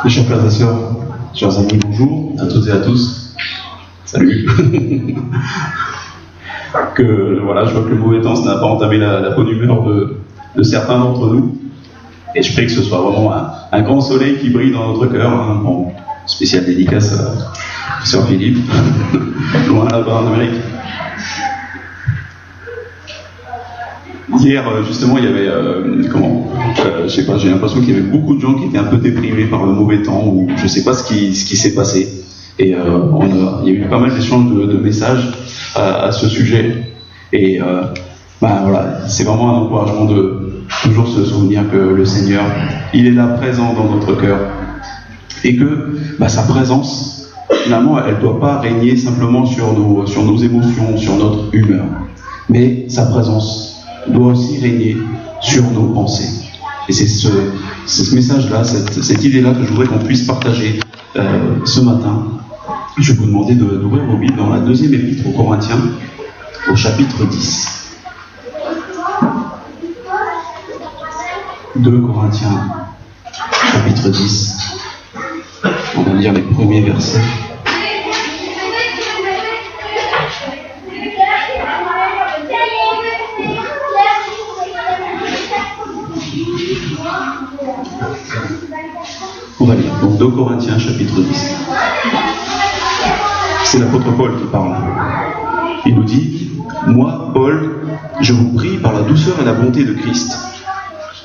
Mes chers frères et sœurs, chers amis, bonjour à toutes et à tous. Salut. Voilà, je vois que le mauvais temps, ça n'a pas entamé la bonne humeur de certains d'entre nous. Et je prie que ce soit vraiment un grand soleil qui brille dans notre cœur. Hein. Bon, spéciale dédicace à Sœur Philippe, loin là-bas en Amérique. Hier, justement, il y avait, je sais pas, j'ai l'impression qu'il y avait beaucoup de gens qui étaient un peu déprimés par le mauvais temps, ou je sais pas ce qui s'est passé. Et il y a eu pas mal d'échanges de messages à ce sujet. Et voilà, c'est vraiment un encouragement de toujours se souvenir que le Seigneur, il est là présent dans notre cœur. Et que sa présence, finalement, elle ne doit pas régner simplement sur nos émotions, sur notre humeur. Mais sa présence doit aussi régner sur nos pensées. Et c'est ce message-là, cette idée-là que je voudrais qu'on puisse partager ce matin. Je vais vous demander d'ouvrir vos Bibles dans la deuxième épître aux Corinthiens, au chapitre 10. 2 Corinthiens, chapitre 10. On va lire les premiers versets. On va lire donc 2 Corinthiens chapitre 10. C'est l'apôtre Paul qui parle. Il nous dit: moi, Paul, je vous prie par la douceur et la bonté de Christ,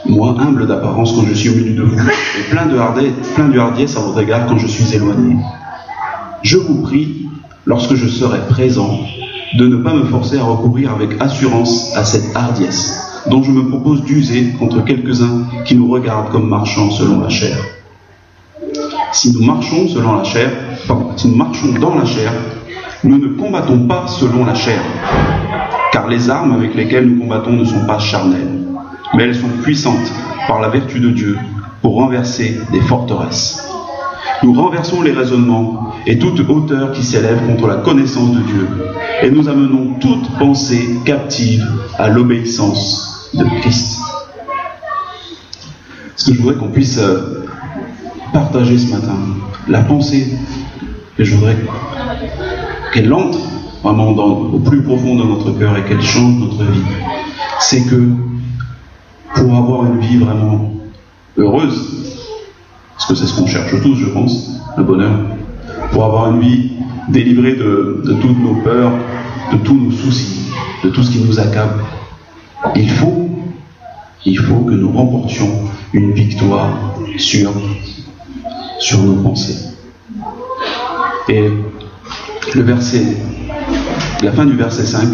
moi humble d'apparence quand je suis au milieu de vous, et plein de hardiesse à votre égard quand je suis éloigné. Je vous prie, lorsque je serai présent, de ne pas me forcer à recourir avec assurance à cette hardiesse, dont je me propose d'user contre quelques-uns qui nous regardent comme marchant selon la chair. Si nous marchons dans la chair, nous ne combattons pas selon la chair, car les armes avec lesquelles nous combattons ne sont pas charnelles, mais elles sont puissantes par la vertu de Dieu pour renverser des forteresses. Nous renversons les raisonnements et toute hauteur qui s'élève contre la connaissance de Dieu, et nous amenons toute pensée captive à l'obéissance de Christ. Ce que je voudrais qu'on puisse partager ce matin, la pensée que je voudrais qu'elle entre vraiment au plus profond de notre cœur et qu'elle change notre vie, c'est que pour avoir une vie vraiment heureuse, parce que c'est ce qu'on cherche tous, je pense, le bonheur, pour avoir une vie délivrée de toutes nos peurs, de tous nos soucis, de tout ce qui nous accable, il faut que nous remportions une victoire sur nos pensées. Et la fin du verset 5,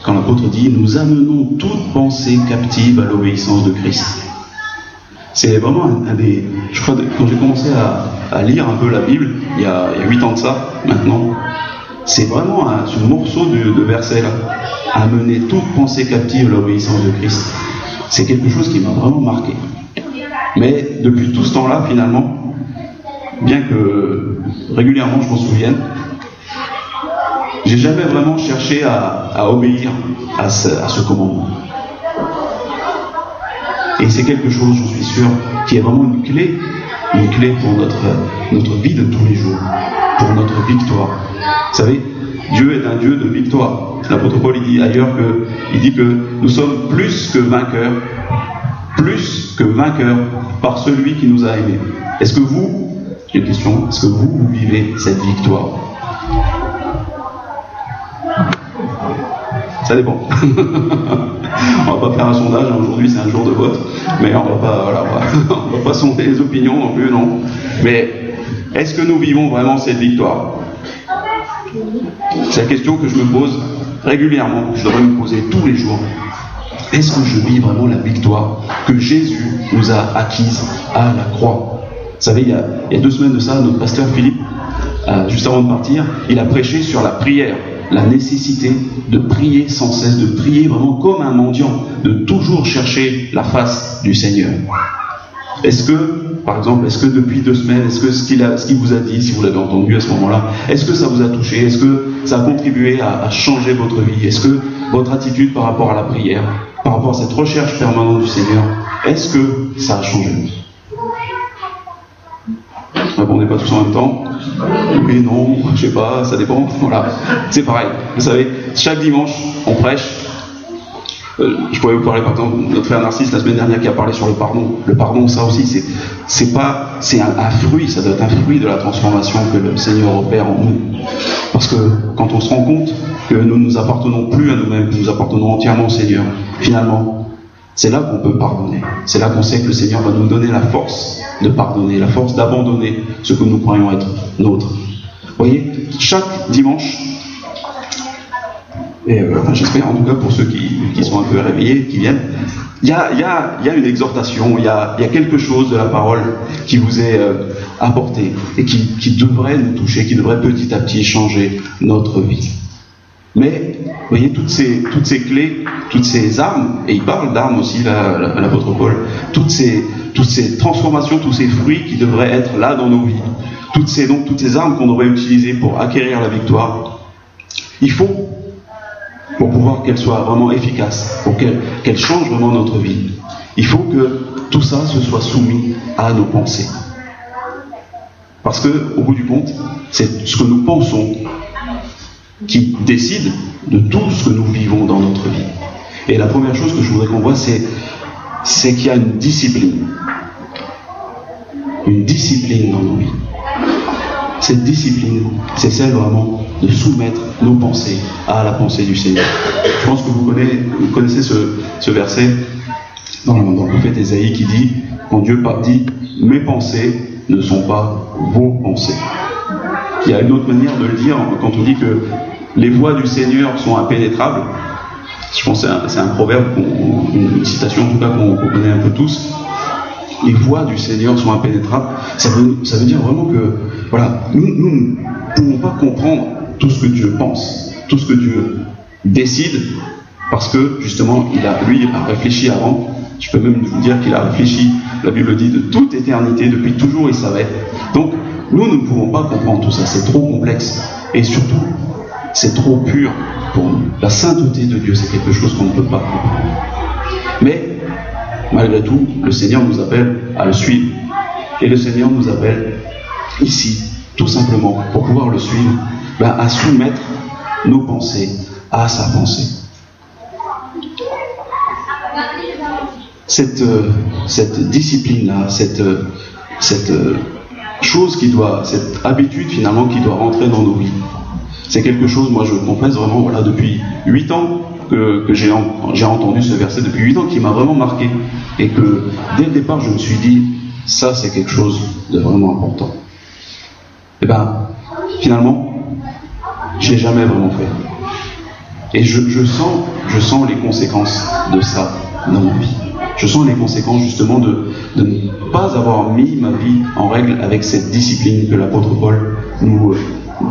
quand l'apôtre dit « Nous amenons toute pensée captive à l'obéissance de Christ ». C'est vraiment je crois, quand j'ai commencé à lire un peu la Bible, il y a 8 ans de ça, maintenant, c'est vraiment ce morceau de verset là, « Amener toute pensée captive à l'obéissance de Christ ». C'est quelque chose qui m'a vraiment marqué. Mais depuis tout ce temps-là, finalement, bien que régulièrement je m'en souvienne, j'ai jamais vraiment cherché à obéir à ce commandement. Et c'est quelque chose, j'en suis sûr, qui est vraiment une clé pour notre vie de tous les jours, pour notre victoire. Vous savez, Dieu est un Dieu de victoire. L'apôtre Paul dit ailleurs que nous sommes plus que vainqueurs par celui qui nous a aimés. Est-ce que vous, j'ai une question, est-ce que vous vivez cette victoire? Ça dépend. On va pas faire un sondage, aujourd'hui c'est un jour de vote, mais on va pas sonder les opinions non plus, non. Mais est-ce que nous vivons vraiment cette victoire? C'est la question que je me pose régulièrement, je devrais me poser tous les jours. Est-ce que je vis vraiment la victoire que Jésus nous a acquise à la croix? Vous savez, il y a 2 semaines de ça, notre pasteur Philippe, juste avant de partir, il a prêché sur la prière, la nécessité de prier sans cesse, de prier vraiment comme un mendiant, de toujours chercher la face du Seigneur. Est-ce que depuis 2 semaines, est-ce que ce qu'il vous a dit, si vous l'avez entendu à ce moment-là, est-ce que ça vous a touché? Est-ce que ça a contribué à changer votre vie? Est-ce que votre attitude par rapport à la prière, par rapport à cette recherche permanente du Seigneur, est-ce que ça a changé? répondez pas tous en même temps. Oui, non, je sais pas, ça dépend. Voilà, c'est pareil. Vous savez, chaque dimanche, on prêche. Je pourrais vous parler par exemple de notre frère Narcisse la semaine dernière qui a parlé sur le pardon. Le pardon, ça aussi, c'est un fruit, ça doit être un fruit de la transformation que le Seigneur opère en nous. Parce que quand on se rend compte que nous ne nous appartenons plus à nous-mêmes, que nous appartenons entièrement au Seigneur, finalement, c'est là qu'on peut pardonner. C'est là qu'on sait que le Seigneur va nous donner la force de pardonner, la force d'abandonner ce que nous croyons être nôtre. Vous voyez, chaque dimanche, et j'espère en tout cas pour ceux qui sont un peu réveillés, qui viennent, il y a une exhortation, il y a quelque chose de la parole qui vous est apporté et qui devrait nous toucher, qui devrait petit à petit changer notre vie. Mais, vous voyez, toutes ces clés, toutes ces armes, et il parle d'armes aussi, l'apôtre Paul, toutes ces transformations, tous ces fruits qui devraient être là dans nos vies, toutes ces armes qu'on devrait utiliser pour acquérir la victoire, il faut, pour pouvoir qu'elles soient vraiment efficaces, pour qu'elles changent vraiment notre vie, il faut que tout ça se soit soumis à nos pensées. Parce que, au bout du compte, c'est ce que nous pensons qui décide de tout ce que nous vivons dans notre vie. Et la première chose que je voudrais qu'on voit, c'est qu'il y a une discipline. Une discipline dans nos vies. Cette discipline, c'est celle vraiment de soumettre nos pensées à la pensée du Seigneur. Je pense que vous connaissez ce verset dans le prophète Ésaïe qui dit, quand Dieu dit « Mes pensées ne sont pas vos pensées ». Il y a une autre manière de le dire quand on dit que les voies du Seigneur sont impénétrables. Je pense que c'est un proverbe, une citation en tout cas qu'on connaît un peu tous. Les voies du Seigneur sont impénétrables. Ça veut dire vraiment que voilà, nous ne pouvons pas comprendre tout ce que Dieu pense, tout ce que Dieu décide, parce que justement, lui a réfléchi avant. Je peux même vous dire qu'il a réfléchi, la Bible dit, de toute éternité, depuis toujours il savait. Donc, nous ne pouvons pas comprendre tout ça, c'est trop complexe. Et surtout, c'est trop pur pour nous. La sainteté de Dieu, c'est quelque chose qu'on ne peut pas comprendre. Mais, malgré tout, le Seigneur nous appelle à le suivre. Et le Seigneur nous appelle ici, tout simplement, pour pouvoir le suivre, à soumettre nos pensées à sa pensée. Cette discipline-là, cette chose cette habitude finalement qui doit rentrer dans nos vies. C'est quelque chose, moi je confesse vraiment, voilà, depuis 8 ans que j'ai entendu ce verset, depuis 8 ans qui m'a vraiment marqué, et que dès le départ je me suis dit, ça c'est quelque chose de vraiment important. Et finalement, je l'ai jamais vraiment fait. Et je sens les conséquences de ça dans ma vie. Je sens les conséquences justement de ne pas avoir mis ma vie en règle avec cette discipline que l'apôtre Paul nous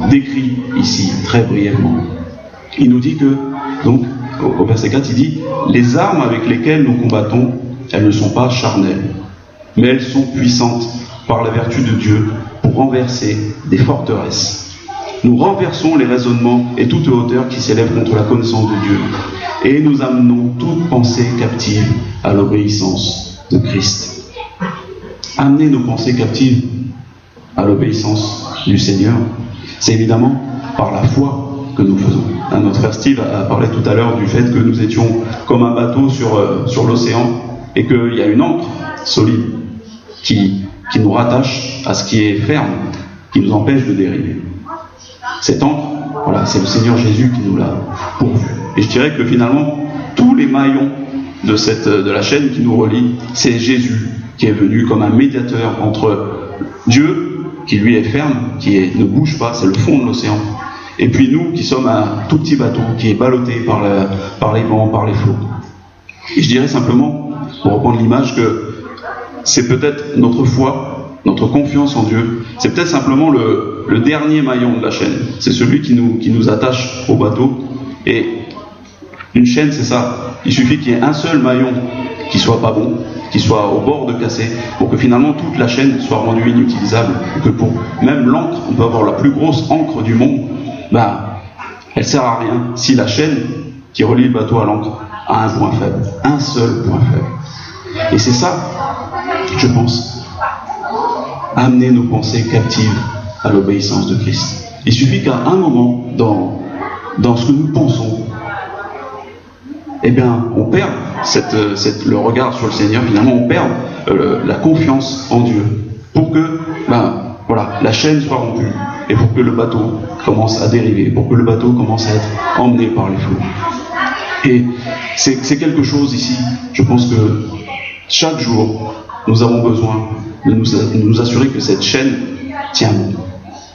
décrit ici très brièvement. Il nous dit que, donc, au verset 4, il dit « Les armes avec lesquelles nous combattons, elles ne sont pas charnelles, mais elles sont puissantes par la vertu de Dieu pour renverser des forteresses. Nous renversons les raisonnements et toute hauteur qui s'élève contre la connaissance de Dieu, et nous amenons toute pensée captive à l'obéissance de Christ. » Amener nos pensées captives à l'obéissance du Seigneur, c'est évidemment par la foi que nous faisons. Notre frère Steve a parlé tout à l'heure du fait que nous étions comme un bateau sur l'océan et qu'il y a une ancre solide qui nous rattache à ce qui est ferme, qui nous empêche de dériver. Cette ancre, voilà, c'est le Seigneur Jésus qui nous l'a pourvu. Et je dirais que finalement, tous les maillons de la chaîne qui nous relie, c'est Jésus qui est venu comme un médiateur entre Dieu, qui lui est ferme, ne bouge pas, c'est le fond de l'océan, et puis nous qui sommes un tout petit bateau qui est ballotté par les vents, par les flots. Et je dirais simplement, pour reprendre l'image, que c'est peut-être notre foi, notre confiance en Dieu, c'est peut-être simplement le dernier maillon de la chaîne. C'est celui qui nous attache au bateau. Et une chaîne, c'est ça. Il suffit qu'il y ait un seul maillon qui soit pas bon, qui soit au bord de casser, pour que finalement toute la chaîne soit rendue inutilisable. Que pour même l'encre, on peut avoir la plus grosse encre du monde, elle sert à rien si la chaîne qui relie le bateau à l'encre a un point faible, un seul point faible. Et c'est ça, je pense, amener nos pensées captives à l'obéissance de Christ. Il suffit qu'à un moment, dans ce que nous pensons, eh bien, on perd le regard sur le Seigneur, finalement, on perd la confiance en Dieu, pour que, la chaîne soit rompue, et pour que le bateau commence à dériver, pour que le bateau commence à être emmené par les flots. Et c'est quelque chose ici, je pense que chaque jour, nous avons besoin de nous assurer que cette chaîne tient bon.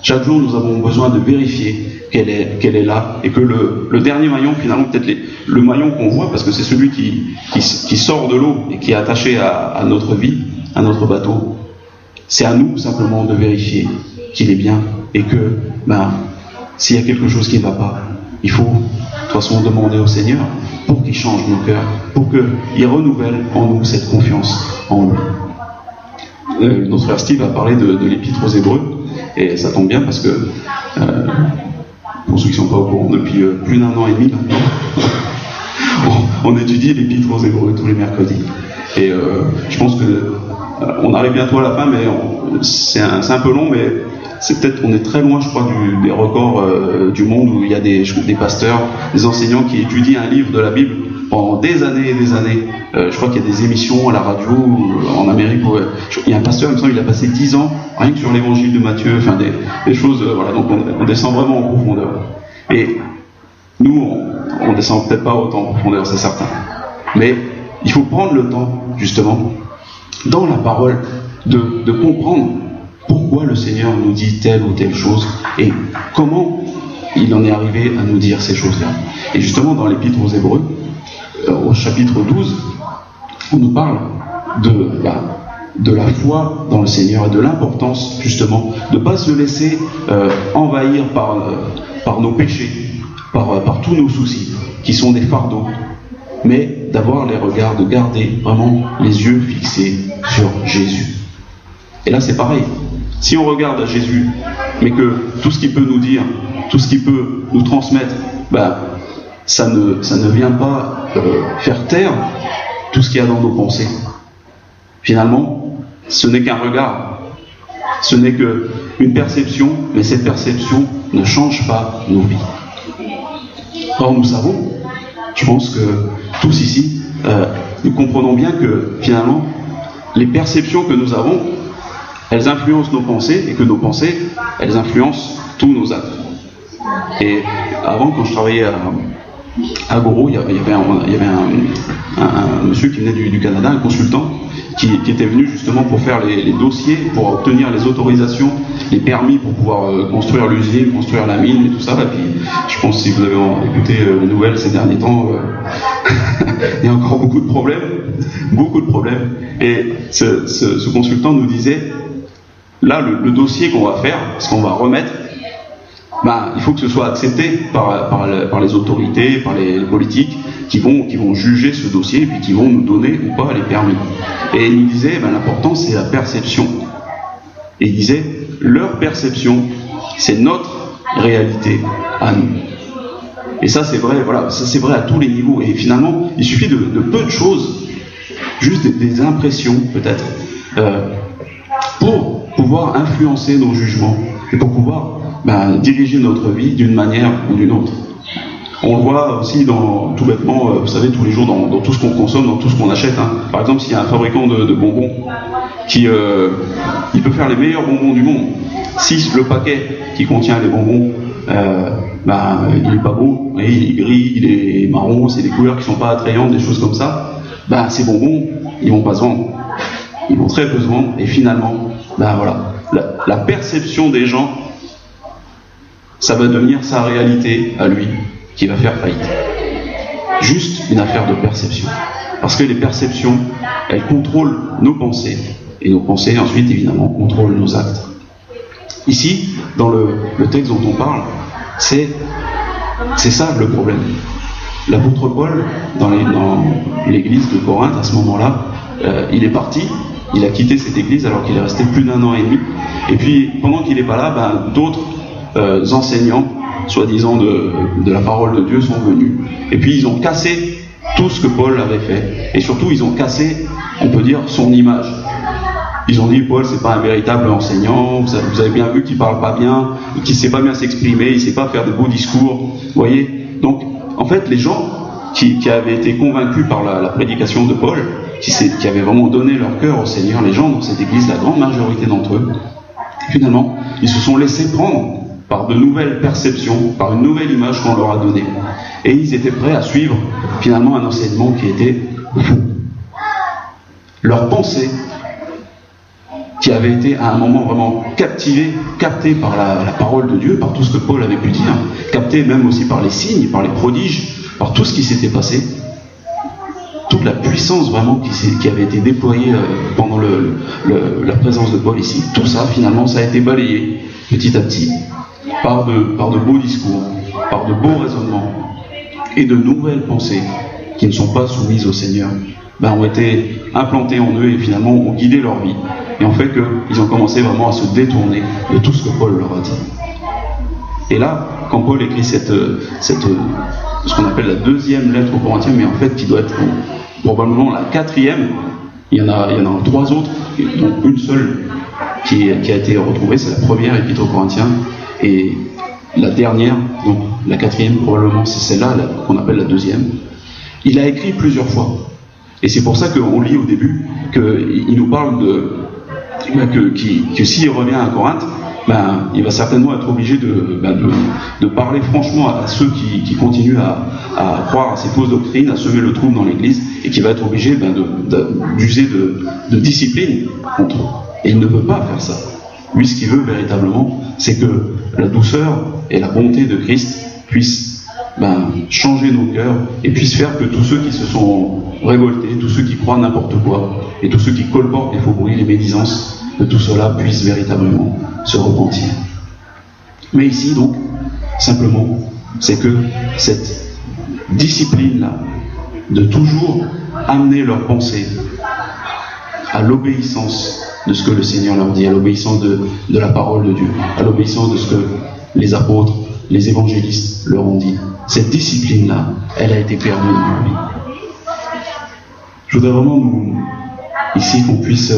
Chaque jour, nous avons besoin de vérifier qu'elle est là, et que le dernier maillon, finalement, peut-être le maillon qu'on voit, parce que c'est celui qui sort de l'eau et qui est attaché à notre vie, à notre bateau, c'est à nous simplement de vérifier qu'il est bien, et que s'il y a quelque chose qui ne va pas, il faut de toute façon demander au Seigneur pour qu'il change nos cœurs, pour qu'il renouvelle en nous cette confiance en lui. Notre frère Steve a parlé de l'Épître aux Hébreux, et ça tombe bien parce que, pour ceux qui ne sont pas au courant, depuis plus d'1 an et demi maintenant, on étudie l'Épître aux Hébreux tous les mercredis. Et je pense que on arrive bientôt à la fin, mais c'est un peu long, mais on est très loin, je crois, des records du monde où il y a des pasteurs, des enseignants qui étudient un livre de la Bible pendant des années et des années. Je crois qu'il y a des émissions à la radio en Amérique où il y a un pasteur, il me semble, il a passé 10 ans rien que sur l'évangile de Matthieu, enfin des choses, voilà, donc on descend vraiment en profondeur. Et nous, on descend peut-être pas autant en profondeur, c'est certain. Mais il faut prendre le temps, justement, dans la parole, de comprendre pourquoi le Seigneur nous dit telle ou telle chose et comment il en est arrivé à nous dire ces choses-là. Et justement, dans l'Épître aux Hébreux, au chapitre 12, on nous parle de la foi dans le Seigneur et de l'importance, justement, de ne pas se laisser envahir par nos péchés, par tous nos soucis, qui sont des fardeaux, mais d'avoir les regards, de garder vraiment les yeux fixés sur Jésus. Et là, c'est pareil. Si on regarde à Jésus, mais que tout ce qu'il peut nous dire, tout ce qu'il peut nous transmettre, ça ne vient pas faire taire tout ce qu'il y a dans nos pensées. Finalement, ce n'est qu'un regard, ce n'est qu'une perception, mais cette perception ne change pas nos vies. Or, nous savons, je pense que tous ici, nous comprenons bien que finalement, les perceptions que nous avons, elles influencent nos pensées, et que nos pensées, elles influencent tous nos actes. Et avant, quand je travaillais à Goro, il y avait un monsieur qui venait du Canada, un consultant, qui était venu justement pour faire les dossiers, pour obtenir les autorisations, les permis pour pouvoir construire l'usine, construire la mine et tout ça. Et puis, je pense que si vous avez écouté les nouvelles ces derniers temps, il y a encore beaucoup de problèmes. Et ce consultant nous disait, là, le dossier qu'on va faire, ce qu'on va remettre, il faut que ce soit accepté par les autorités, par les politiques qui vont juger ce dossier et puis qui vont nous donner ou pas les permis. Et il nous disait, l'important c'est la perception. Et il disait, leur perception, c'est notre réalité à nous. Et ça c'est vrai, voilà, ça c'est vrai à tous les niveaux. Et finalement, il suffit de peu de choses, juste des impressions peut-être, pour pouvoir influencer nos jugements et pour pouvoir diriger notre vie d'une manière ou d'une autre. On le voit aussi tout bêtement, vous savez, tous les jours dans tout ce qu'on consomme, dans tout ce qu'on achète. Par exemple, s'il y a un fabricant de bonbons il peut faire les meilleurs bonbons du monde. Si le paquet qui contient les bonbons, il est pas beau, il est gris, il est marron, c'est des couleurs qui sont pas attrayantes, des choses comme ça, ces bonbons, ils vont pas se vendre. Ils vont très peu se vendre, et finalement, la perception des gens, ça va devenir sa réalité à lui, qui va faire faillite. Juste une affaire de perception. Parce que les perceptions, elles contrôlent nos pensées. Et nos pensées, ensuite, évidemment, contrôlent nos actes. Ici, dans le texte dont on parle, c'est ça le problème. L'apôtre Paul, dans l'église de Corinthe, à ce moment-là, il est parti, il a quitté cette église alors qu'il est resté plus d'1 an et demi. Et puis, pendant qu'il n'est pas là, d'autres enseignants, soi-disant de la parole de Dieu, sont venus. Et puis ils ont cassé tout ce que Paul avait fait. Et surtout, ils ont cassé, on peut dire, son image. Ils ont dit, Paul, c'est pas un véritable enseignant, vous avez bien vu qu'il parle pas bien, qu'il sait pas bien s'exprimer, il sait pas faire de beaux discours. Vous voyez? Donc, en fait, les gens qui avaient été convaincus par la prédication de Paul, qui avaient vraiment donné leur cœur au Seigneur, les gens dans cette église, la grande majorité d'entre eux, finalement, ils se sont laissés prendre par de nouvelles perceptions, par une nouvelle image qu'on leur a donnée. Et ils étaient prêts à suivre, finalement, un enseignement qui était faux. Leur pensée, qui avait été à un moment vraiment captée par la parole de Dieu, par tout ce que Paul avait pu dire, captée même aussi par les signes, par les prodiges, par tout ce qui s'était passé, toute la puissance vraiment qui avait été déployée pendant la présence de Paul ici, tout ça finalement ça a été balayé petit à petit par de beaux discours, par de beaux raisonnements et de nouvelles pensées qui ne sont pas soumises au Seigneur, ont été implantées en eux et finalement ont guidé leur vie et ont fait qu'ils ont commencé vraiment à se détourner de tout ce que Paul leur a dit. Et là, quand Paul écrit ce qu'on appelle la deuxième lettre aux Corinthiens, mais en fait qui doit être probablement la quatrième, il y en a 3 autres, dont une seule qui a été retrouvée, c'est la première épître aux Corinthiens, et la dernière, donc la quatrième probablement, c'est celle-là qu'on appelle la deuxième. Il a écrit plusieurs fois, et c'est pour ça qu'on lit au début qu'il nous parle que s'il revient à Corinthe, il va certainement être obligé de parler franchement à ceux qui continuent à croire à ces fausses doctrines, à semer le trouble dans l'Église, et qui va être obligé d'user de discipline contre eux. Et il ne peut pas faire ça. Lui, ce qu'il veut véritablement, c'est que la douceur et la bonté de Christ puissent changer nos cœurs et puissent faire que tous ceux qui se sont révoltés, tous ceux qui croient n'importe quoi, et tous ceux qui colportent les faux bruits, les médisances, que tout cela puisse véritablement se repentir. Mais ici, donc, simplement, c'est que cette discipline-là, de toujours amener leur pensée à l'obéissance de ce que le Seigneur leur dit, à l'obéissance de la parole de Dieu, à l'obéissance de ce que les apôtres, les évangélistes leur ont dit. Cette discipline-là, elle a été perdue dans leur vie. Je voudrais vraiment, ici, qu'on puisse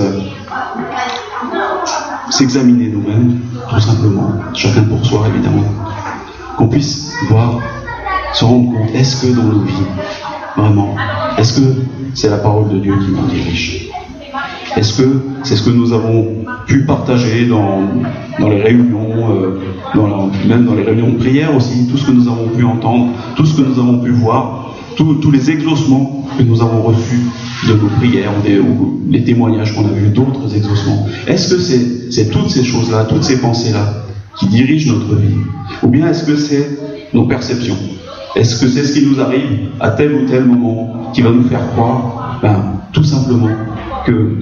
s'examiner nous-mêmes, tout simplement, chacun pour soi évidemment, qu'on puisse voir, se rendre compte, est-ce que dans nos vies, vraiment, est-ce que c'est la parole de Dieu qui nous dirige? Est-ce que c'est ce que nous avons pu partager dans les réunions, même dans les réunions de prière aussi, tout ce que nous avons pu entendre, tout ce que nous avons pu voir, tous les exaucements que nous avons reçus de nos prières, ou les témoignages qu'on a vus, d'autres exaucements. Est-ce que c'est toutes ces choses-là, toutes ces pensées-là qui dirigent notre vie? Ou bien est-ce que c'est nos perceptions? Est-ce que c'est ce qui nous arrive à tel ou tel moment qui va nous faire croire, tout simplement, que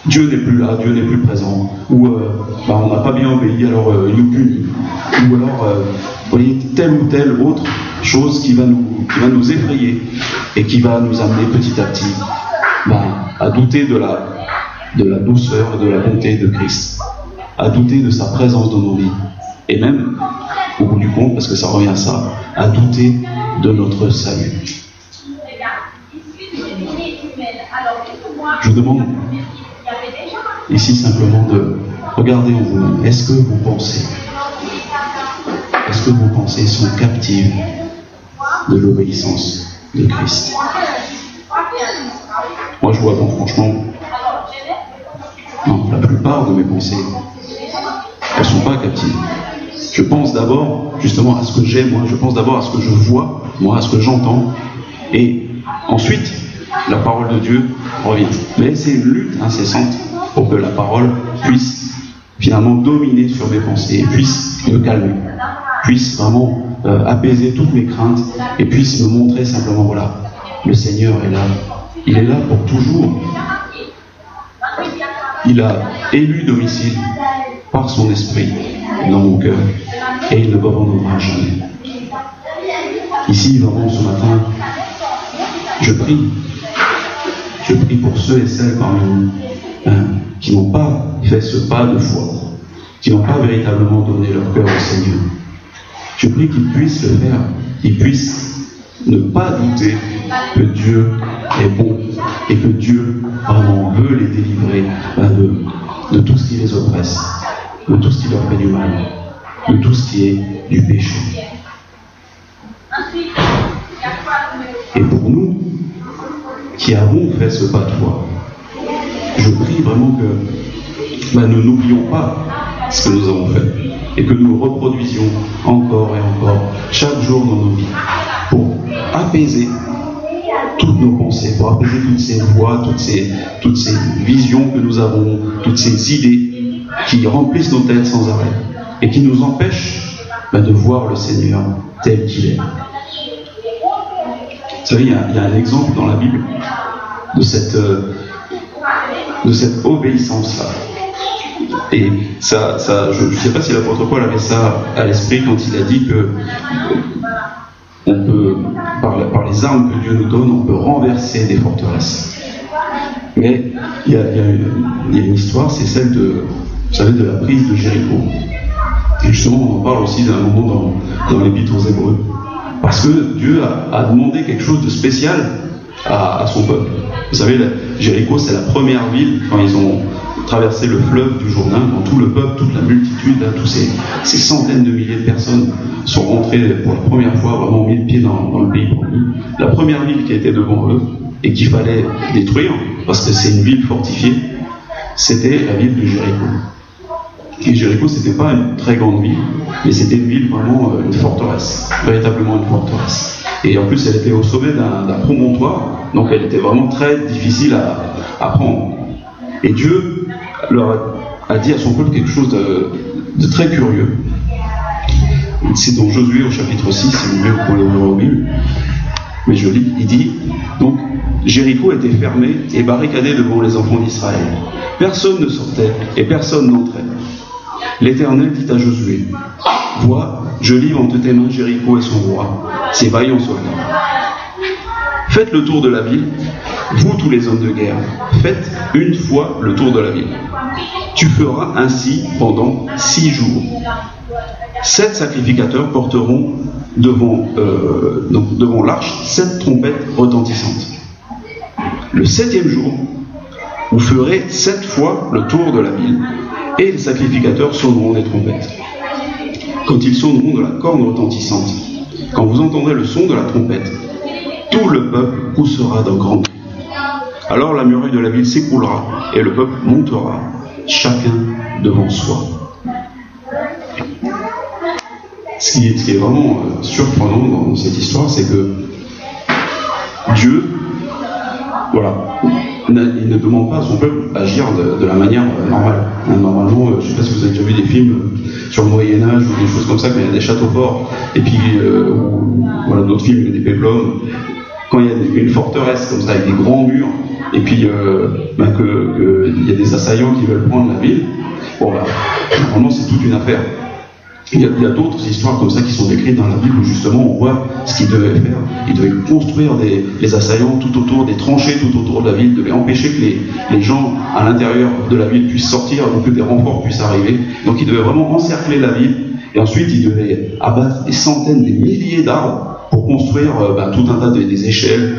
Dieu n'est plus là, Dieu n'est plus présent, ou on n'a pas bien obéi, alors il nous punit, ou alors vous voyez, telle ou telle autre chose qui va nous effrayer et qui va nous amener petit à petit à douter de la douceur et de la bonté de Christ, à douter de sa présence dans nos vies, et même, au bout du compte, parce que ça revient à ça, à douter de notre salut. Je vous demande ici simplement de regarder en vous-même. Est-ce que vos pensées sont captives de l'obéissance de Christ? Moi je vois, franchement, non, la plupart de mes pensées, elles ne sont pas captives. Je pense d'abord justement à ce que j'ai, moi, je pense d'abord à ce que je vois, moi, à ce que j'entends, et ensuite la parole de Dieu revient. Mais c'est une lutte incessante pour que la parole puisse finalement dominer sur mes pensées et puisse me calmer, puisse vraiment apaiser toutes mes craintes et puisse me montrer simplement, voilà, le Seigneur est là, il est là pour toujours. Il a élu domicile par son esprit dans mon cœur et il ne m'abandonnera jamais. Ici, vraiment, ce matin, je prie pour ceux et celles parmi nous qui n'ont pas fait ce pas de foi, qui n'ont pas véritablement donné leur cœur au Seigneur. Je prie qu'ils puissent le faire, qu'ils puissent ne pas douter que Dieu est bon et que Dieu vraiment veut les délivrer de tout ce qui les oppresse, de tout ce qui leur fait du mal, de tout ce qui est du péché. Et pour nous, qui avons fait ce pas de foi, je prie vraiment que nous n'oublions pas ce que nous avons fait et que nous reproduisions encore et encore chaque jour dans nos vies pour apaiser toutes nos pensées, pour apaiser toutes ces voix, toutes ces visions que nous avons, toutes ces idées qui remplissent nos têtes sans arrêt et qui nous empêchent de voir le Seigneur tel qu'il est. Vous savez, il y a un exemple dans la Bible de cette obéissance-là. Et ça, je ne sais pas si l'apôtre Paul avait ça à l'esprit quand il a dit que on peut, par les armes que Dieu nous donne, on peut renverser des forteresses. Mais il y a une histoire, c'est celle de la prise de Jéricho. Et justement, on en parle aussi d'un moment dans l'Épître aux Hébreux. Parce que Dieu a demandé quelque chose de spécial à son peuple. Vous savez, Jéricho, c'est la première ville, quand ils ont traversé le fleuve du Jourdain, quand tout le peuple, toute la multitude, tous ces centaines de milliers de personnes sont rentrées pour la première fois, vraiment mis le pied dans le pays promis. La première ville qui était devant eux, et qu'il fallait détruire, parce que c'est une ville fortifiée, c'était la ville de Jéricho. Et Jéricho, c'était pas une très grande ville, mais c'était une ville vraiment une forteresse, véritablement une forteresse. Et en plus, elle était au sommet d'un promontoire, donc elle était vraiment très difficile à prendre. Et Dieu leur a dit à son peuple quelque chose de très curieux. C'est dans Josué au chapitre 6, si vous voulez, vous pouvez l'ouvrir au Bible. Mais je lis, il dit, donc, Jéricho était fermé et barricadé devant les enfants d'Israël. Personne ne sortait et personne n'entrait. L'Éternel dit à Josué, « Vois, je livre entre tes mains Jéricho et son roi, ses vaillants soldats. Faites le tour de la ville, vous tous les hommes de guerre, faites une fois le tour de la ville. Tu feras ainsi pendant 6 jours. 7 sacrificateurs porteront devant l'arche 7 trompettes retentissantes. Le 7e jour, vous ferez 7 fois le tour de la ville, et les sacrificateurs sonneront des trompettes. Quand ils sonneront de la corne retentissante, quand vous entendrez le son de la trompette, tout le peuple poussera d'un grand cri. Alors la muraille de la ville s'écroulera, et le peuple montera, chacun devant soi. » Ce qui est vraiment surprenant dans cette histoire, c'est que Dieu, il ne demande pas à son peuple d'agir de la manière normale. Normalement, je ne sais pas si vous avez déjà vu des films sur le Moyen-Âge ou des choses comme ça, quand il y a des châteaux forts, et puis d'autres films, il y a des péplums, quand il y a une forteresse comme ça, avec des grands murs, et puis qu'il y a des assaillants qui veulent prendre la ville, normalement c'est toute une affaire. Il y a d'autres histoires comme ça qui sont décrites dans la Bible où justement on voit ce qu'ils devaient faire. Ils devaient construire les assaillants tout autour, des tranchées tout autour de la ville, devaient empêcher que les gens à l'intérieur de la ville puissent sortir ou que des renforts puissent arriver. Donc ils devaient vraiment encercler la ville et ensuite ils devaient abattre des centaines, des milliers d'arbres pour construire tout un tas des échelles,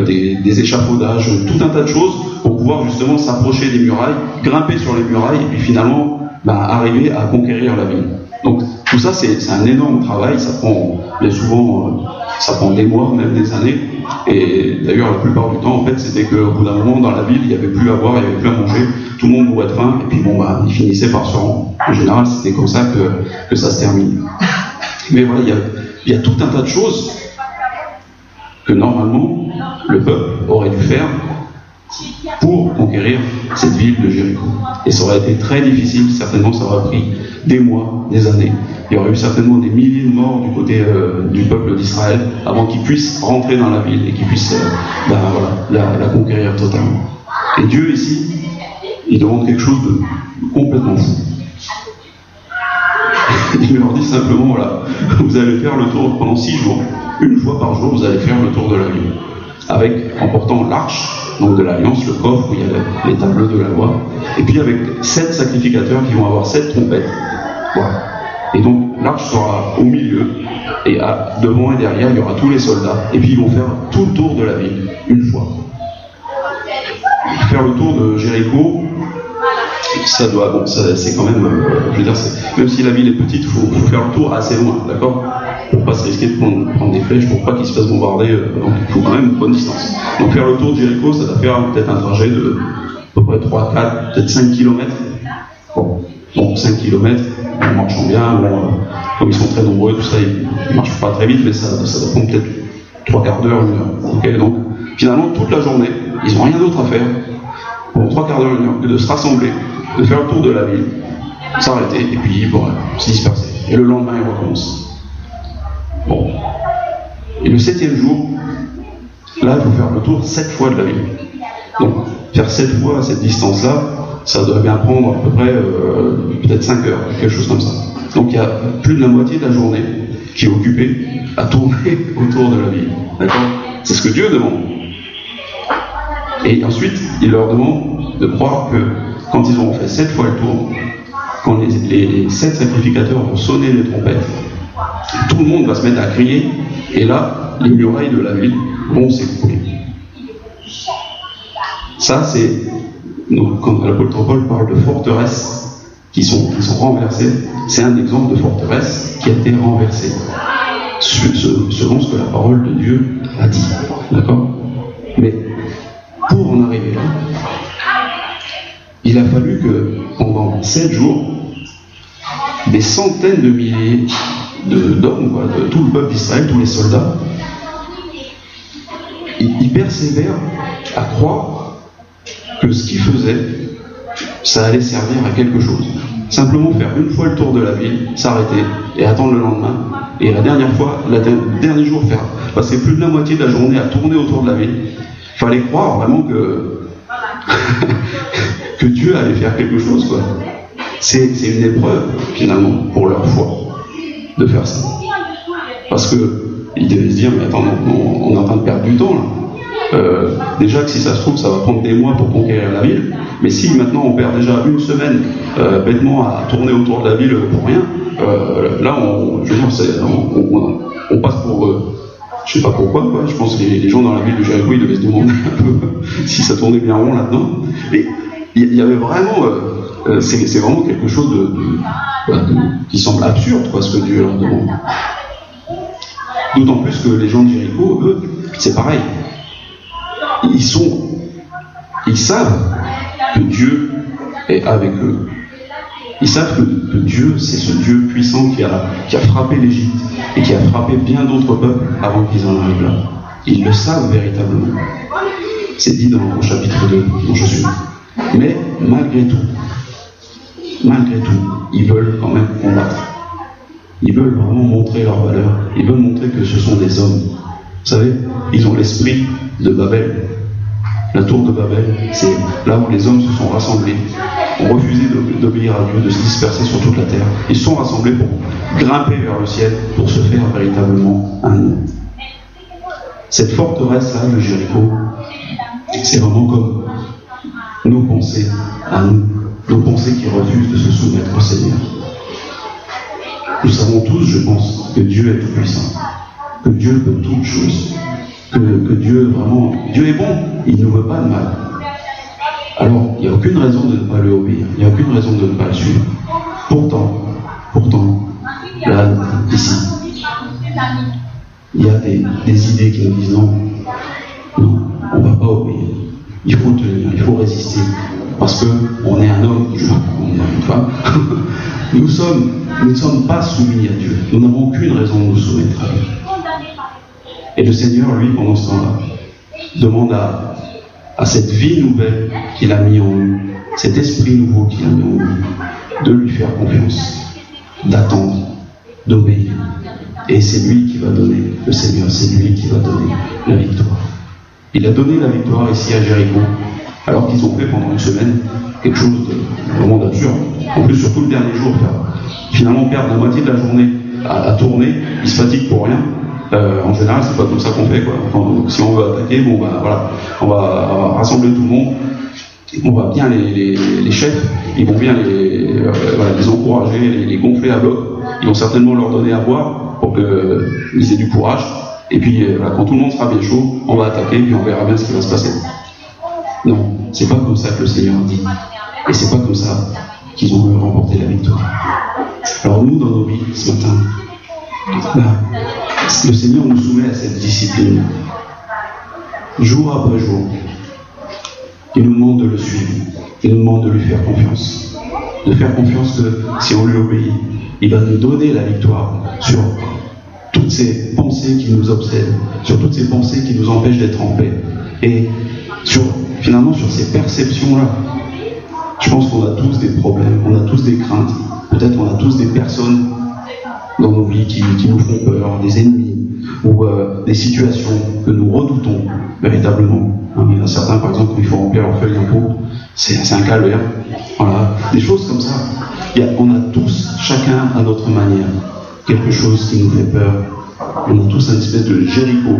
des échafaudages, tout un tas de choses pour pouvoir justement s'approcher des murailles, grimper sur les murailles et puis finalement arriver à conquérir la ville. Donc tout ça c'est un énorme travail, ça prend bien souvent ça prend des mois, même des années, et d'ailleurs la plupart du temps en fait c'était qu'au bout d'un moment dans la ville il n'y avait plus à boire, il n'y avait plus à manger, tout le monde mourait de faim, et puis ils finissaient par se rendre. En général c'était comme ça que ça se termine. Mais voilà, il y a tout un tas de choses que normalement le peuple aurait dû faire pour conquérir cette ville de Jéricho. Et ça aurait été très difficile, certainement ça aurait pris des mois, des années. Il y aurait eu certainement des milliers de morts du côté du peuple d'Israël avant qu'ils puissent rentrer dans la ville et qu'ils puissent la conquérir totalement. Et Dieu ici, il demande quelque chose de complètement fou. Il leur dit simplement, vous allez faire le tour pendant 6 jours. Une fois par jour, vous allez faire le tour de la ville. En portant l'arche, donc de l'Alliance, le coffre où il y a les tableaux de la loi, et puis avec 7 sacrificateurs qui vont avoir 7 trompettes. Voilà. Et donc l'arche sera au milieu, et devant et derrière, il y aura tous les soldats, et puis ils vont faire tout le tour de la ville, une fois. faire le tour de Jéricho, ça doit, bon, c'est quand même, je veux dire, même si la ville est petite, il faut faire le tour assez loin, d'accord? Pour pas se risquer de prendre des flèches, pour pas qu'ils se fassent bombarder, donc il faut quand même une bonne distance. Donc faire le tour de Jéricho, ça doit faire peut-être un trajet de à peu près 3, 4, peut-être 5 km. Bon, 5 km, en marchant bien, bon, comme ils sont très nombreux, tout ça, ils marchent pas très vite, mais ça doit prendre peut-être 3 quarts d'heure, 1 heure. Okay, donc finalement, toute la journée, ils n'ont rien d'autre à faire, pour 3 quarts d'heure, 1 heure, que de se rassembler, de faire le tour de la ville, s'arrêter, et puis bon, se disperser. Et le lendemain, ils recommencent. Bon. Et le 7e jour, là, il faut faire le tour 7 fois de la ville. Donc, faire 7 fois cette distance-là, ça doit bien prendre à peu près peut-être 5 heures, quelque chose comme ça. Donc il y a plus de la moitié de la journée qui est occupée à tourner autour de la ville. D'accord? C'est ce que Dieu demande. Et ensuite, il leur demande de croire que quand ils auront fait 7 fois le tour, quand les 7 sacrificateurs vont sonner les trompettes, tout le monde va se mettre à crier, et là, les murailles de la ville vont s'écrouler. Ça, c'est... Donc, quand l'apôtre Paul parle de forteresses qui sont renversées, c'est un exemple de forteresse qui a été renversée, selon ce que la parole de Dieu a dit. D'accord? Mais pour en arriver là, il a fallu que pendant 7 jours, des centaines de milliers d'hommes, de tout le peuple d'Israël, tous les soldats, ils persévèrent à croire que ce qu'ils faisaient, ça allait servir à quelque chose. Simplement faire une fois le tour de la ville, s'arrêter et attendre le lendemain. Et la dernière fois, le dernier jour, passer plus de la moitié de la journée à tourner autour de la ville. Il fallait croire vraiment que Dieu allait faire quelque chose, quoi. C'est une épreuve, finalement, pour leur foi, de faire ça. Parce qu'ils devaient se dire, mais attends, on est en train de perdre du temps, là. Déjà que si ça se trouve, ça va prendre des mois pour conquérir la ville, mais si maintenant on perd déjà une semaine bêtement à tourner autour de la ville pour rien, là je veux dire, on passe pour je sais pas pourquoi, quoi. Je pense que les gens dans la ville de Jéricho, ils devaient se demander un peu si ça tournait bien rond là-dedans. Mais il y avait vraiment c'est vraiment quelque chose qui semble absurde, quoi, ce que Dieu leur demande. D'autant plus que les gens de Jéricho, eux, c'est pareil. Ils savent que Dieu est avec eux. Ils savent que Dieu, c'est ce Dieu puissant qui a frappé l'Égypte et qui a frappé bien d'autres peuples avant qu'ils en arrivent là. Ils le savent véritablement. C'est dit au chapitre 2, dont je suis. Mais malgré tout, ils veulent quand même combattre. Ils veulent vraiment montrer leur valeur. Ils veulent montrer que ce sont des hommes. Vous savez, ils ont l'esprit de Babel. La tour de Babel, c'est là où les hommes se sont rassemblés, ont refusé d'obéir à Dieu, de se disperser sur toute la terre. Ils se sont rassemblés pour grimper vers le ciel, pour se faire véritablement un nom. Cette forteresse-là de Jéricho, c'est vraiment comme nos pensées à nous, nos pensées qui refusent de se soumettre au Seigneur. Nous savons tous, je pense, que Dieu est tout-puissant, que Dieu peut toutes choses, que Dieu, vraiment, Dieu est bon, il ne veut pas de mal. Alors, il n'y a aucune raison de ne pas lui obéir, il n'y a aucune raison de ne pas le suivre. Pourtant, là, ici, il y a des idées qui nous disent non, on ne va pas obéir. Il faut tenir, il faut résister. Parce qu'on est un homme, on est une femme. Nous ne sommes pas soumis à Dieu. Nous n'avons aucune raison de nous soumettre à lui. Et le Seigneur, lui, pendant ce temps-là, demande à cette vie nouvelle qu'il a mis en nous, cet esprit nouveau qu'il a mis en nous, de lui faire confiance, d'attendre, d'obéir. Et c'est lui qui va donner, le Seigneur, c'est lui qui va donner la victoire. Il a donné la victoire ici à Jéricho, alors qu'ils ont fait pendant une semaine quelque chose de vraiment d'absurde. En plus, surtout le dernier jour, finalement perdre la moitié de la journée à tourner, ils se fatiguent pour rien. En général, c'est pas comme ça qu'on fait, quoi. Donc, si on veut attaquer, bon, ben, voilà, on va rassembler tout le monde, on va bien les chefs, ils vont bien les encourager, les gonfler à bloc, ils vont certainement leur donner à boire pour qu'ils aient du courage, et puis voilà, quand tout le monde sera bien chaud, on va attaquer, puis on verra bien ce qui va se passer. Non, c'est pas comme ça que le Seigneur a dit. Et c'est pas comme ça qu'ils ont remporté la victoire. Alors nous, dans nos vies, ce matin, le Seigneur nous soumet à cette discipline. Jour après jour, il nous demande de le suivre. Il nous demande de lui faire confiance. De faire confiance que si on lui obéit, il va nous donner la victoire sur toutes ces pensées qui nous obsèdent, sur toutes ces pensées qui nous empêchent d'être en paix. Et finalement sur ces perceptions-là. Je pense qu'on a tous des problèmes, on a tous des craintes. Peut-être on a tous des personnes dans nos vies qui nous font peur, des ennemis, ou des situations que nous redoutons véritablement. Il y en a certains, par exemple, il faut remplir leur feuille d'impôt, c'est un calvaire. Voilà, des choses comme ça. On a tous, chacun à notre manière, quelque chose qui nous fait peur. On a tous une espèce de Jéricho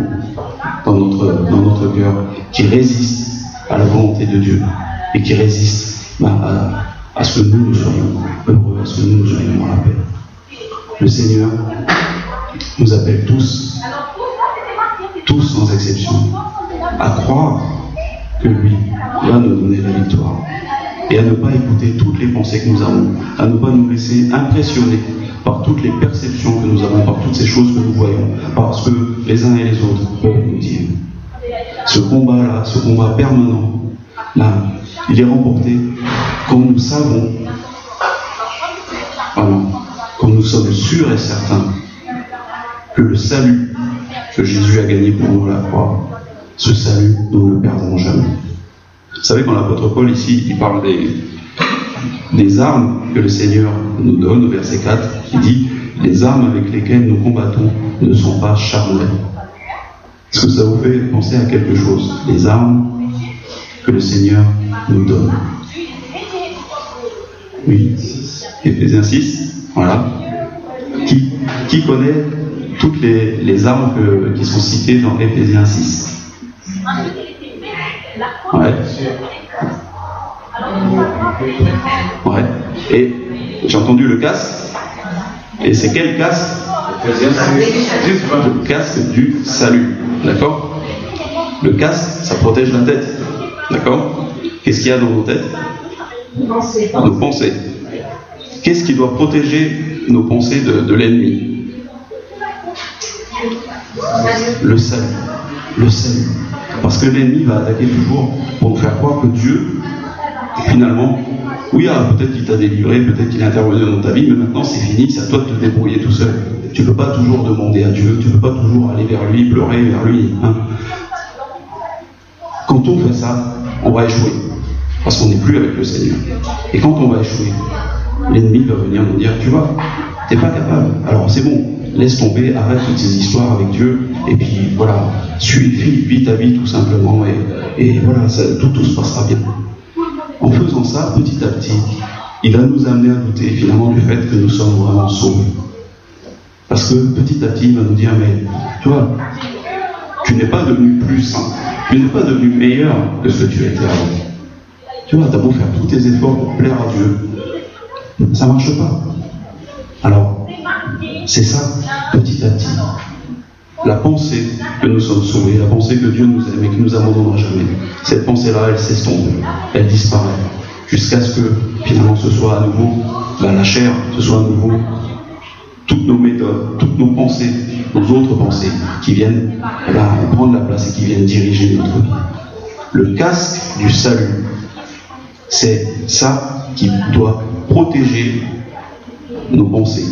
dans notre cœur qui résiste à la volonté de Dieu et qui résiste à ce que nous soyons heureux, à ce que nous soyons dans la paix. Le Seigneur nous appelle tous sans exception, à croire que lui va nous donner la victoire et à ne pas écouter toutes les pensées que nous avons, à ne pas nous laisser impressionner par toutes les perceptions que nous avons, par toutes ces choses que nous voyons, par ce que les uns et les autres peuvent nous dire. Ce combat-là, ce combat permanent, là, il est remporté quand nous savons, quand nous sommes sûrs et certains que le salut que Jésus a gagné pour nous à la croix, ce salut, nous ne le perdrons jamais. Vous savez, quand l'apôtre Paul ici, il parle des armes que le Seigneur nous donne, au verset 4, il dit « Les armes avec lesquelles nous combattons ne sont pas charnelles ». Est-ce que ça vous fait penser à quelque chose? Les armes que le Seigneur nous donne. Oui, Éphésiens 6, voilà. Qui connaît toutes les armes qui sont citées dans Éphésiens 6? Ouais. Ouais. Et j'ai entendu le casque. Et c'est quel casque? Le casque du salut. D'accord? Le casque, ça protège la tête. D'accord? Qu'est-ce qu'il y a dans nos têtes? Nos pensées. Qu'est-ce qui doit protéger nos pensées de l'ennemi? Le salut. Le salut. Parce que l'ennemi va attaquer toujours pour nous faire croire que Dieu, finalement, oui, peut-être qu'il t'a délivré, peut-être qu'il est intervenu dans ta vie, mais maintenant c'est fini, c'est à toi de te débrouiller tout seul. Tu ne peux pas toujours demander à Dieu, tu ne peux pas toujours aller vers lui, pleurer vers lui. Hein. Quand on fait ça, on va échouer, parce qu'on n'est plus avec le Seigneur. Et quand on va échouer, l'ennemi va venir nous dire, tu vois, t'es pas capable, alors c'est bon, laisse tomber, arrête toutes ces histoires avec Dieu, et puis voilà, vis ta vie tout simplement, et voilà, tout se passera bien. En faisant ça, petit à petit, il va nous amener à douter finalement du fait que nous sommes vraiment sauvés. Parce que petit à petit, il va nous dire, mais tu vois, tu n'es pas devenu plus saint, tu n'es pas devenu meilleur que ce que tu étais avant. Tu vois, tu as beau faire tous tes efforts pour plaire à Dieu, ça ne marche pas. Alors, c'est ça, petit à petit. La pensée que nous sommes sauvés, la pensée que Dieu nous aime et qu'il ne nous abandonnera jamais, cette pensée-là, elle s'estompe, elle disparaît, jusqu'à ce que finalement ce soit à nouveau la chair, ce soit à nouveau toutes nos méthodes, toutes nos pensées, nos autres pensées qui viennent prendre la place et qui viennent diriger notre vie. Le casque du salut, c'est ça qui doit protéger nos pensées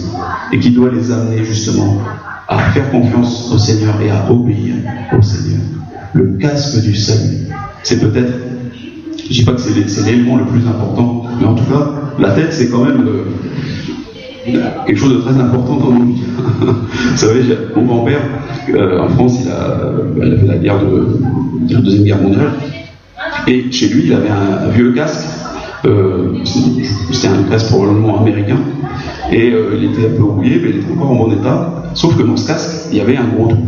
et qui doit les amener justement à faire confiance au Seigneur et à obéir au Seigneur. Le casque du salut, c'est peut-être, je ne dis pas que c'est l'élément le plus important, mais en tout cas, la tête c'est quand même quelque chose de très important dans nos vies. Vous savez, mon grand-père, en France, il a fait la Deuxième Guerre mondiale, et chez lui, il avait un vieux casque, c'était un casque probablement américain, et il était un peu rouillé, mais il était encore en bon état, sauf que dans ce casque, il y avait un gros trou.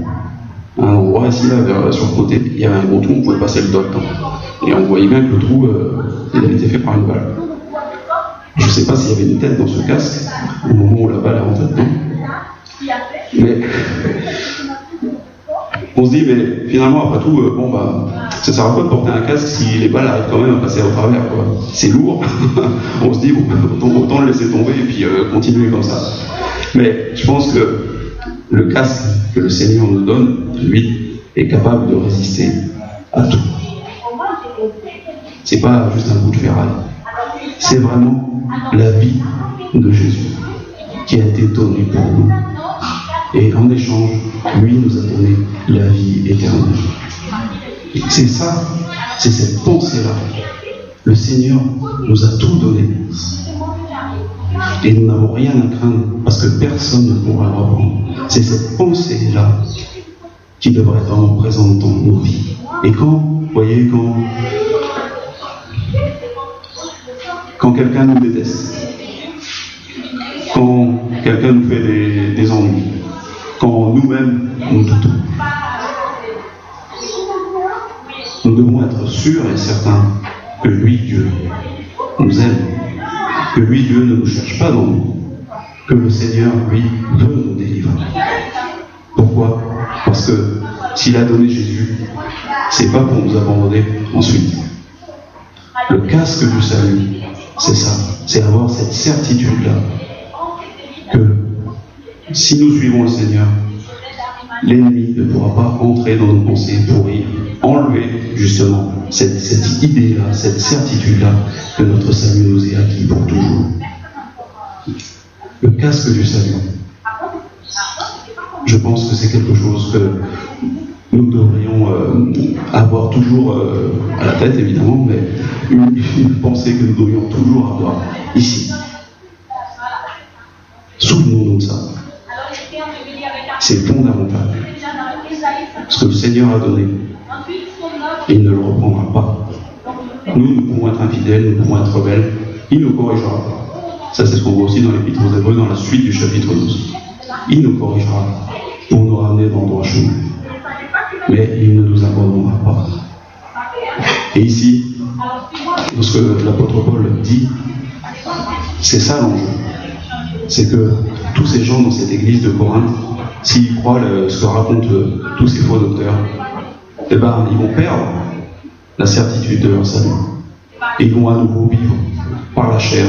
À un endroit ici, là, sur le côté, il y avait un gros trou, on pouvait passer le doigt dedans. Et on voyait bien que le trou, il avait été fait par une balle. Je ne sais pas s'il y avait une tête dans ce casque, au moment où la balle est rentrée dedans. Mais On se dit, mais finalement, après tout, ça sert à quoi de porter un casque si les balles arrivent quand même à passer au travers, quoi. C'est lourd. On se dit, autant le laisser tomber et puis continuer comme ça. Mais je pense que le casque que le Seigneur nous donne, lui, est capable de résister à tout. C'est pas juste un bout de ferraille. C'est vraiment la vie de Jésus qui a été donnée pour nous. Et en échange, lui nous a donné la vie éternelle. C'est ça, c'est cette pensée-là. Le Seigneur nous a tout donné. Et nous n'avons rien à craindre parce que personne ne pourra le reprendre. C'est cette pensée-là qui devrait être vraiment présente dans nos vies. Et vous voyez, quand quelqu'un nous déteste, quand quelqu'un nous fait des ennuis, quand nous-mêmes nous doutons, nous devons être sûrs et certains que lui, Dieu, nous aime, que lui, Dieu, ne nous cherche pas dans nous, que le Seigneur, lui, veut nous délivrer. Pourquoi ? Parce que s'il a donné Jésus, c'est pas pour nous abandonner ensuite. Le casque du salut, c'est ça, c'est avoir cette certitude-là que si nous suivons le Seigneur, l'ennemi ne pourra pas entrer dans nos pensées pour y enlever justement cette idée-là, cette certitude-là que notre salut nous est acquis pour toujours. Le casque du salut, je pense que c'est quelque chose que nous devrions avoir toujours à la tête, évidemment, mais une pensée que nous devrions toujours avoir ici. Souvenons-nous de ça. C'est fondamental. Ce que le Seigneur a donné, il ne le reprendra pas. Nous pouvons être infidèles, nous pouvons être rebelles, il nous corrigera. Ça, c'est ce qu'on voit aussi dans l'Épître aux Hébreux, dans la suite du chapitre 12. Il nous corrigera pour nous ramener dans le droit chemin. Mais il ne nous abandonnera pas. Et ici, ce que l'apôtre Paul dit, c'est ça l'enjeu. C'est que tous ces gens dans cette église de Corinthe, s'ils croient ce que racontent tous ces faux docteurs, ils vont perdre la certitude de leur salut. Et ils vont à nouveau vivre par la chair.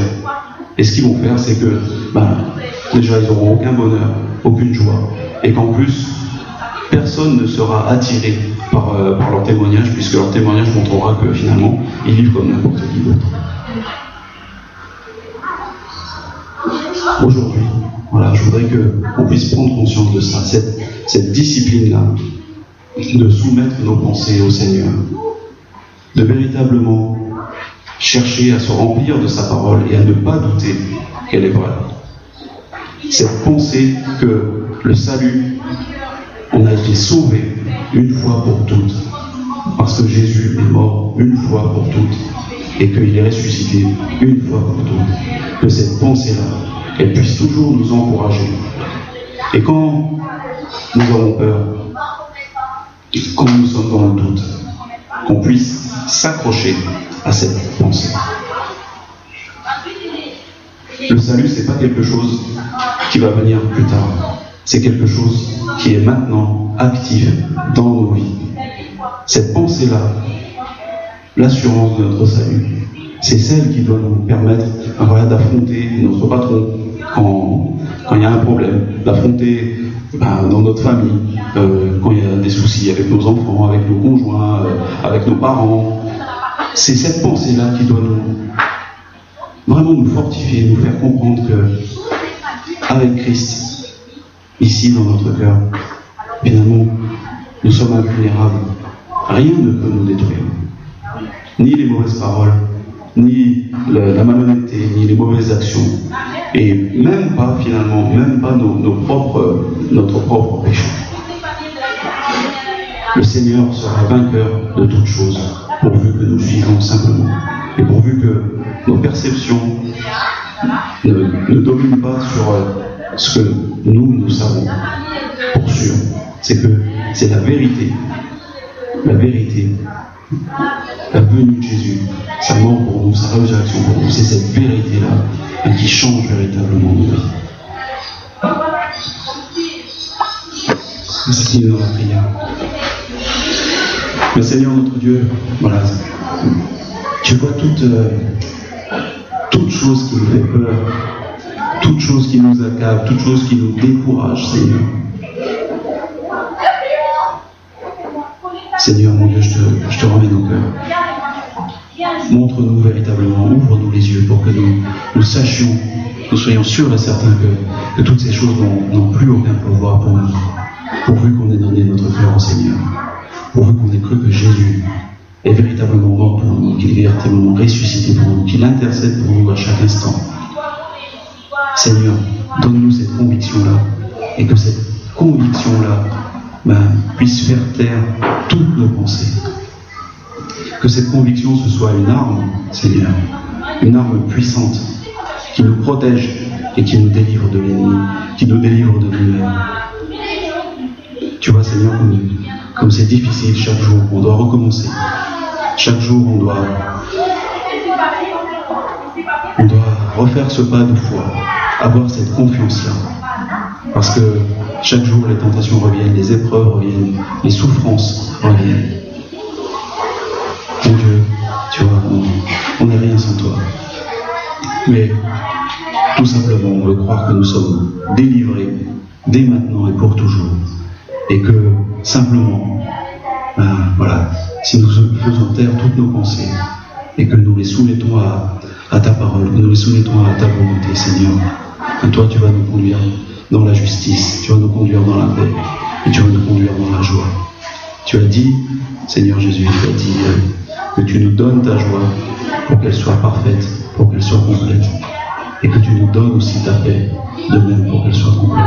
Et ce qu'ils vont faire, c'est que, déjà, ils n'auront aucun bonheur, aucune joie. Et qu'en plus, personne ne sera attiré par leur témoignage, puisque leur témoignage montrera que finalement, ils vivent comme n'importe qui d'autre. Aujourd'hui, je voudrais qu'on puisse prendre conscience de ça, cette discipline-là, de soumettre nos pensées au Seigneur, de véritablement chercher à se remplir de sa parole et à ne pas douter qu'elle est vraie. Cette pensée que le salut, on a été sauvé une fois pour toutes, parce que Jésus est mort une fois pour toutes, et qu'il est ressuscité une fois pour toutes, que cette pensée-là, elle puisse toujours nous encourager. Et quand nous avons peur, quand nous sommes dans le doute, qu'on puisse s'accrocher à cette pensée. Le salut, c'est pas quelque chose qui va venir plus tard. C'est quelque chose qui est maintenant actif dans nos vies. Cette pensée-là, l'assurance de notre salut, c'est celle qui doit nous permettre d'affronter notre patron quand il y a un problème, d'affronter dans notre famille, quand il y a des soucis avec nos enfants, avec nos conjoints, avec nos parents. C'est cette pensée-là qui doit vraiment nous fortifier, nous faire comprendre que avec Christ, ici dans notre cœur, finalement, nous sommes invulnérables. Rien ne peut nous détruire. Ni les mauvaises paroles, ni la malhonnêteté, ni les mauvaises actions. Et même pas finalement, même pas notre propre péché. Le Seigneur sera vainqueur de toutes choses, pourvu que nous vivons simplement. Et pourvu que nos perceptions ne dominent pas sur ce que nous savons. Pour sûr, c'est que c'est la vérité. La vérité. La venue de Jésus, sa mort pour nous, sa résurrection pour nous, c'est cette vérité-là qui change véritablement nos vies. C'est une prière. Mais Seigneur notre Dieu, voilà, tu vois toute chose qui nous fait peur, toute chose qui nous accable, toute chose qui nous décourage, Seigneur. Seigneur mon Dieu, je te remets nos cœurs. Montre-nous véritablement, ouvre-nous les yeux pour que nous sachions, nous soyons sûrs et certains que toutes ces choses n'ont plus aucun pouvoir pour nous, pourvu qu'on ait donné notre cœur au Seigneur, pourvu qu'on ait cru que Jésus est véritablement mort pour nous, qu'il est véritablement ressuscité pour nous, qu'il intercède pour nous à chaque instant. Seigneur, donne-nous cette conviction-là, et que cette conviction-là puisse faire taire toutes nos pensées. Que cette conviction, ce soit une arme, Seigneur, une arme puissante, qui nous protège et qui nous délivre de l'ennemi, qui nous délivre de nous-mêmes. Tu vois, Seigneur, comme c'est difficile chaque jour, on doit recommencer. Chaque jour, on doit refaire ce pas de foi, avoir cette confiance-là. Parce que chaque jour, les tentations reviennent, les épreuves reviennent, les souffrances reviennent. Mon Dieu, tu vois, on n'est rien sans toi. Mais tout simplement, on veut croire que nous sommes délivrés dès maintenant et pour toujours. Et que simplement, voilà, si nous faisons taire toutes nos pensées et que nous les soumettons à ta parole, que nous les soumettons à ta volonté, Seigneur, que toi tu vas nous conduire dans la justice, tu vas nous conduire dans la paix et tu vas nous conduire dans la joie. Tu as dit, Seigneur Jésus, tu as dit que tu nous donnes ta joie pour qu'elle soit parfaite, pour qu'elle soit complète, et que tu nous donnes aussi ta paix de même pour qu'elle soit complète.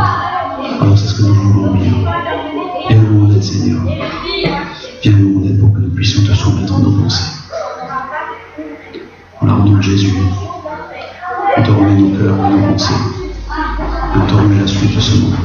Alors c'est ce que nous voulons bien. Viens-nous en aide, Seigneur. Viens-nous en aide pour que nous puissions te soumettre nos pensées. Voilà, au nom de Jésus, on te remet nos cœurs et nos pensées. Et on te remet la suite de ce moment.